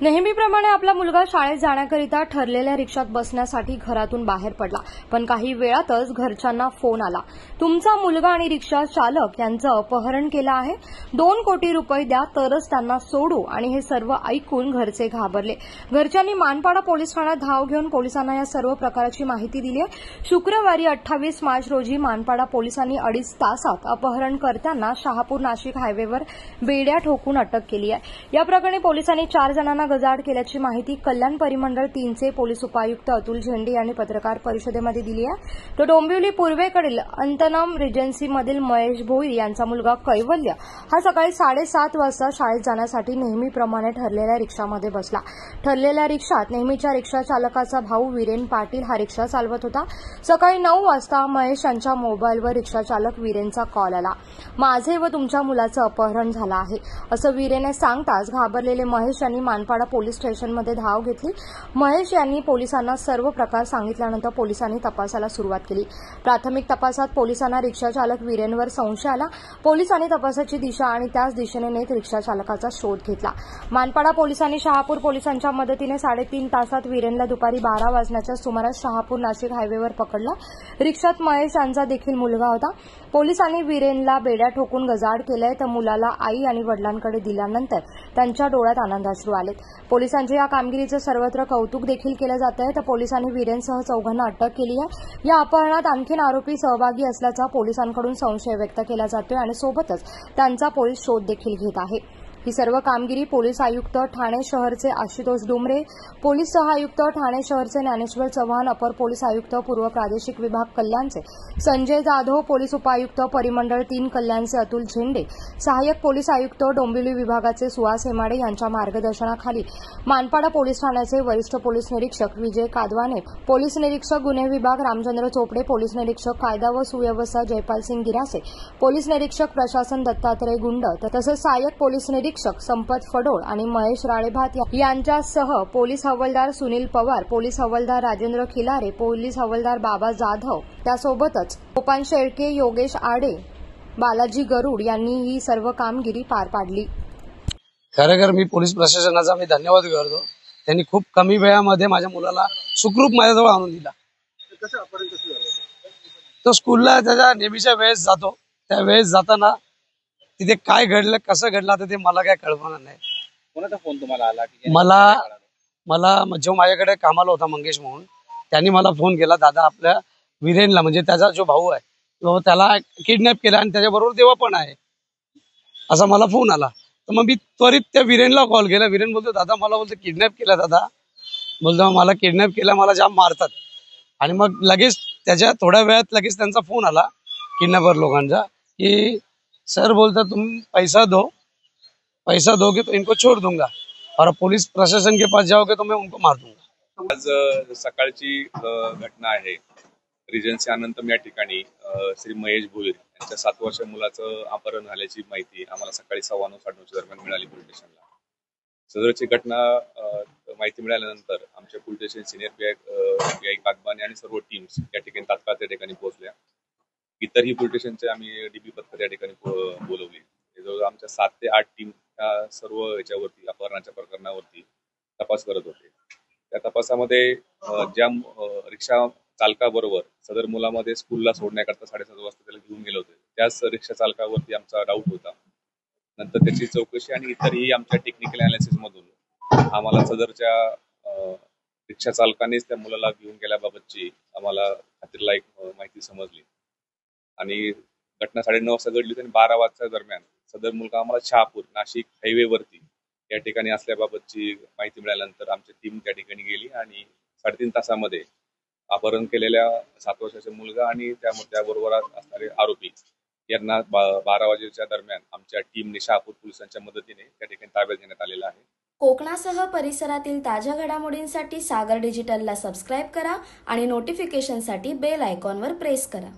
नेहमीप्रमाणे आपला मुलगा शाळेत जाण्याकरिता ठरलेल्या रिक्षात बसण्यासाठी घरातून बाहेर पडला, पण काही वेळातच घरच्यांना फोन आला, तुमचा मुलगा आणि रिक्षा चालक यांचं अपहरण केलं आहे, 2 कोटी रुपये द्या तरच त्यांना सोडू. आणि हे सर्व ऐकून घरचे घाबरले. घरच्यांनी मानपाडा पोलीस ठाण्यात धाव घेऊन पोलिसांना या सर्व प्रकाराची माहिती दिली आहे. शुक्रवारी 28 मार्च रोजी मानपाडा पोलिसांनी 2.5 तासात अपहरणकर्त्यांना शहापूर नाशिक हायवेवर बेड्या ठोकून अटक केली आहे. या प्रकरणी पोलिसांनी 4 जणांना गजाआड केल्याची माहिती कल्याण परिमंडळ 3चे पोलीस उपायुक्त अतुल झेंडे यांनी पत्रकार परिषदेमध्ये दिली आहे. तो डोंबिवली पूर्वेकडील अंतनम रिजन्सीमधील महेश भोईर यांचा मुलगा कैवल्य हा सकाळी 7:30 वाजता शाळेत जाण्यासाठी नेहमीप्रमाणे ठरलेल्या रिक्षामध्ये बसला. ठरलेल्या रिक्षात नेहमीच्या रिक्षा चालकाचा भाऊ वीरेन पाटील हा रिक्षा चालवत होता. सकाळी 9 वाजता महेश यांच्या मोबाईलवर रिक्षा चालक वीरेनचा कॉल आला, माझे व तुमच्या मुलाचं अपहरण झालं आहे असं वीरेने सांगताच घाबरलेले महेश यांनी मानपाडा पोलीस स्टेशनमध्ये धाव घेतली. महेश यांनी पोलिसांना सर्व प्रकार सांगितल्यानंतर पोलिसांनी तपासाला सुरुवात केली. प्राथमिक तपासात पोलिसांना रिक्षा चालक वीरेनवर संशय आला. पोलिसांनी तपासाची दिशा आणि त्याच दिशेने नेत रिक्षा चालकाचा शोध घेतला. मानपाडा पोलिसांनी शहापूर पोलिसांच्या मदतीने 3.5 तासात वीरेनला दुपारी 12 वाजण्याच्या सुमारास शहापूर नाशिक हायवेवर पकडलं. रिक्षात महेश यांचा देखील मुलगा होता. पोलिसांनी वीरेनला बेड्या ठोकून गजाआड केलंय, तर मुलाला आई आणि वडिलांकडे दिल्यानंतर त्यांच्या डोळ्यात आनंदाश्रू आलेत. पोलिसांच्या या कामगिरीचं सर्वत्र कौतुक देखील केलं जात आहे. तर पोलिसांनी वीरेनसह 4 अटक केली आहे. या अपहरणात आणखी आरोपी सहभागी असल्याचा पोलिसांकडून संशय व्यक्त केला जातोय आणि सोबतच त्यांचा पोलीस शोध देखील घेत आहे. ही सर्व कामगिरी पोलीस आयुक्त ठाणे शहरचे आशुतोष डुमरे, पोलीस सहआयुक्त ठाणे शहरचे ज्ञानेश्वर चव्हाण, अपर पोलीस आयुक्त पूर्व प्रादेशिक विभाग कल्याणचे संजय जाधव, पोलीस उपायुक्त परिमंडळ 3 कल्याणचे अतुल झेंडे, सहाय्यक पोलीस आयुक्त डोंबिवली विभागाचे सुहास हेमाडे यांच्या मार्गदर्शनाखाली मानपाडा पोलीस ठाण्याचे वरिष्ठ पोलीस निरीक्षक विजय कादवाने, पोलीस निरीक्षक गुन्हे विभाग रामचंद्र चोपडे, पोलीस निरीक्षक कायदा व सुव्यवस्था जयपाल सिंग गिरासे, पोलीस निरीक्षक प्रशासन दत्तात्रय गुंड तसंच सहाय्यक पोलीस निरीक्षक संपत फडोळ आणि महेश राळेभात यांच्यासह पोलीस हवालदार सुनील पवार, पोलीस हवालदार राजेंद्र खिलारे, पोलीस हवालदार बाबा जाधव, त्यासोबतच गोपाल शेळके, योगेश आडे, बालाजी गरुड यांनी ही सर्व कामगिरी पार पाडली. खरेखर मी पोलीस प्रशासनाचा धन्यवाद करतो. त्यांनी खूप कमी वेळामध्ये माझ्या मुलाला सुखरूप माझ्याजवळ आणून दिला. तो स्कूलला त्याच्या नेहमीच्या वेळेस जातो. त्या वेळेस जाताना तिथे काय घडलं, कसं घडलं आता ते मला काय कळवणार नाही. कोणाचा फोन तुम्हाला आला? मला जो माझ्याकडे कामाला होता मंगेश म्हणून, त्यांनी मला फोन केला, दादा आपल्या वीरेनला म्हणजे त्याचा जो भाऊ आहे त्याला किडनॅप केला आणि त्याच्याबरोबर देवा पण आहे असा मला फोन आला. तर मग मी त्वरित त्या वीरेनला कॉल केला. वीरेन बोलतो, दादा मला बोलतो किडनॅप केला, दादा बोलतो मला किडनॅप केला, मला जाम मारतात. आणि मग लगेच त्याच्या थोड्या वेळात लगेच त्यांचा फोन आला किडनॅपर लोकांचा की सर बोलता तुम पैसा दो कि तो इनको छोड़ दूंगा और पुलिस प्रशासन के पास जाओगे तो मैं उनको मार दूंगा. आज सकाळची घटना आहे. रिजन्सी अनंतम या ठिकाणी श्री महेश भोईर यांच्या 7 वर्षीय मुलाचं अपहरण झाल्याची माहिती आम्हाला सकाळी 9:15 दरम्यान मिळाली पोलीस स्टेशनला. सदरची घटना माहिती मिळाल्यानंतर आमच्या police station senior PI Kadbane आणि सर्व टीम्स या ठिकाणी तात्काळ त्या ठिकाणी पोहोचल्या. इतरही पोलीस स्टेशनचे आम्ही डीबी पथक या ठिकाणी बोलवली. जवळजवळ आमच्या 7 ते 8 टीम त्या सर्व याच्यावरती अपहरणाच्या प्रकरणावरती तपास करत होते. त्या तपासामध्ये ज्या रिक्षा चालकाबरोबर सदर मुलामध्ये स्कूलला सोडण्याकरता 7:30 वाजता त्याला घेऊन गेले होते, त्याच रिक्षा चालकावरती आमचा डाऊट होता. नंतर त्याची चौकशी आणि इतरही आमच्या टेक्निकल अनालिसिस मधून आम्हाला सदरच्या रिक्षा चालकानेच त्या मुलाला घेऊन गेल्याबाबतची आम्हाला खात्रीलायक माहिती समजली. आणि घटना 9:30 वाजता घडली होती आणि 12 वाजता दरम्यान सदर मुलगा आम्हाला शहापूर नाशिक हायवेवरती या ठिकाणी असल्याबाबतची माहिती मिळाल्यानंतर आमची टीम त्या ठिकाणी गेली आणि 3.5 तासामध्ये अपहरण केलेल्या 7 वर्षाचा मुलगा आणि त्याबरोबर असणारे आरोपी यांना 12 वाजेच्या दरम्यान आमच्या टीमने शहापूर पोलिसांच्या मदतीने त्या ठिकाणी ताब्यात घेण्यात आलेला आहे. कोकणासह परिसरातील ताज्या घडामोडींसाठी सागर डिजिटलला सबस्क्राईब करा आणि नोटिफिकेशनसाठी बेल आयकॉनवर प्रेस करा.